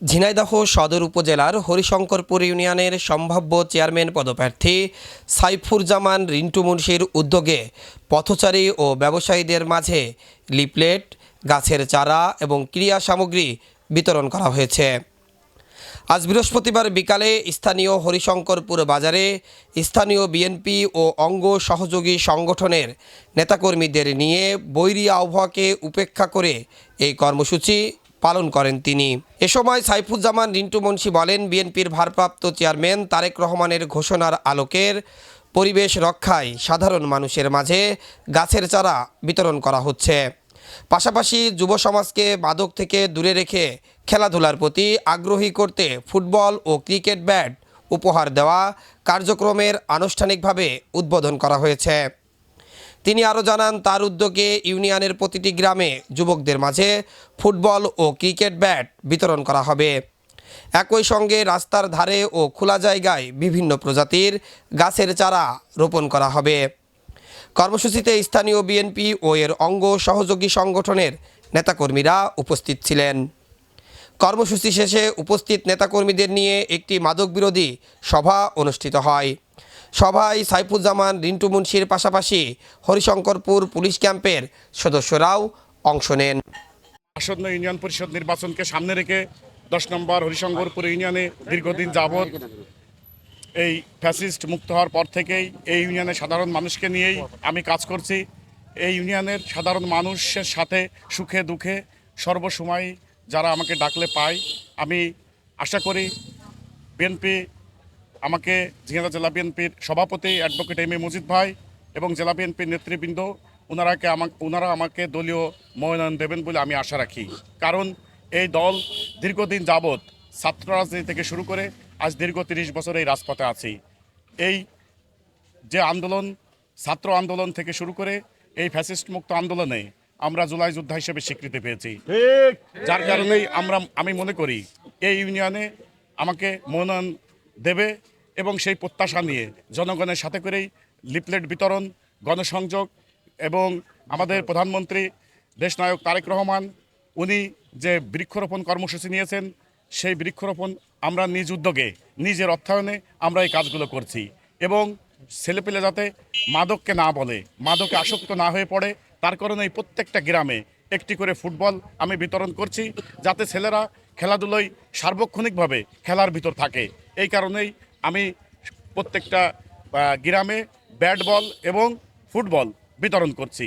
ঝিনাইদহ সদর উপজেলার হরিশঙ্করপুর ইউনিয়নের সম্ভাব্য চেয়ারম্যান পদপ্রার্থী সাইফুজ্জামান রিন্টু মুন্সির উদ্যোগে পথচারী ও ব্যবসায়ীদের মাঝে লিফলেট, গাছের চারা এবং ক্রীড়া সামগ্রী বিতরণ করা হয়েছে। আজ বৃহস্পতিবার বিকালে স্থানীয় হরিশঙ্করপুর বাজারে স্থানীয় বিএনপি ও অঙ্গ সহযোগী সংগঠনের নেতাকর্মীদের নিয়ে বৈরী আবহাওয়াকে উপেক্ষা করে এই কর্মসূচি পালন করেন তিনি। এ সময় সাইফুজ্জামান রিন্টু মুন্সি বলেন, বিএনপির ভারপ্রাপ্ত চেয়ারম্যান তারেক রহমানের ঘোষণার আলোকের পরিবেশ রক্ষায় সাধারণ মানুষের মাঝে গাছের চারা বিতরণ করা হচ্ছে। পাশাপাশি যুব সমাজকে মাদক থেকে দূরে রেখে খেলাধুলার প্রতি আগ্রহী করতে ফুটবল ও ক্রিকেট ব্যাট উপহার দেওয়া কার্যক্রমের আনুষ্ঠানিকভাবে উদ্বোধন করা হয়েছে। তিনি আরও জানান, তার উদ্যোগে ইউনিয়নের প্রতিটি গ্রামে যুবকদের মাঝে ফুটবল ও ক্রিকেট ব্যাট বিতরণ করা হবে। একই সঙ্গে রাস্তার ধারে ও খোলা জায়গায় বিভিন্ন প্রজাতির গাছের চারা রোপণ করা হবে। কর্মসূচিতে স্থানীয় বিএনপি ও এর অঙ্গ সহযোগী সংগঠনের নেতাকর্মীরা উপস্থিত ছিলেন। কর্মসূচি শেষে উপস্থিত নেতাকর্মীদের নিয়ে একটি মাদকবিরোধী সভা অনুষ্ঠিত হয়। সভায় সাইফুজ্জামান রিন্টু মুন্সির পাশাপাশি হরিশঙ্করপুর পুলিশ ক্যাম্পের সদস্যরাও অংশ নেন। আসন্ন ইউনিয়ন পরিষদ নির্বাচনকে সামনে রেখে 10 নম্বর হরিশঙ্করপুর ইউনিয়নে দীর্ঘদিন যাবৎ এই ফ্যাসিস্ট মুক্ত হওয়ার পর থেকেই এই ইউনিয়নের সাধারণ মানুষকে নিয়েই আমি কাজ করছি। এই ইউনিয়নের সাধারণ মানুষের সাথে সুখে দুঃখে সর্বসময় যারা আমাকে ডাকলে পায়। আমি আশা করি বিএনপি আমাকে ঝিনাইদহ জেলা বিএনপির সভাপতি অ্যাডভোকেট এম এ মজিদ ভাই এবং জেলা বিএনপির নেতৃবৃন্দ ওনারা আমাকে দলীয় মনোনয়ন দেবেন বলে আমি আশা রাখি। কারণ এই দল দীর্ঘদিন যাবৎ ছাত্র রাজনীতি থেকে শুরু করে আজ দীর্ঘ 30 বছর এই রাজপথে আছি। এই যে আন্দোলন, ছাত্র আন্দোলন থেকে শুরু করে এই ফ্যাসিস্ট মুক্ত আন্দোলনে আমরা জুলাই যোদ্ধা হিসেবে স্বীকৃতি পেয়েছি। যার কারণেই আমি মনে করি এই ইউনিয়নে আমাকে মনোনয়ন দেবে এবং সেই প্রত্যাশা নিয়ে জনগণের সাথে করেই লিফলেট বিতরণ, গণসংযোগ এবং আমাদের প্রধানমন্ত্রী দেশনায়ক তারেক রহমান উনি যে বৃক্ষরোপণ কর্মসূচি নিয়েছেন, সেই বৃক্ষরোপণ আমরা নিজ উদ্যোগে নিজের অর্থায়নে আমরা এই কাজগুলো করছি এবং ছেলেপেলে যাতে মাদককে না বলে, মাদকে আসক্ত না হয়ে পড়ে, তার কারণে এই প্রত্যেকটা গ্রামে একটি করে ফুটবল আমি বিতরণ করছি, যাতে ছেলেরা খেলাধুলোয় সার্বক্ষণিকভাবে খেলার ভিতর থাকে। এই কারণেই আমি প্রত্যেকটা গ্রামে ব্যাট বল এবং ফুটবল বিতরণ করছি।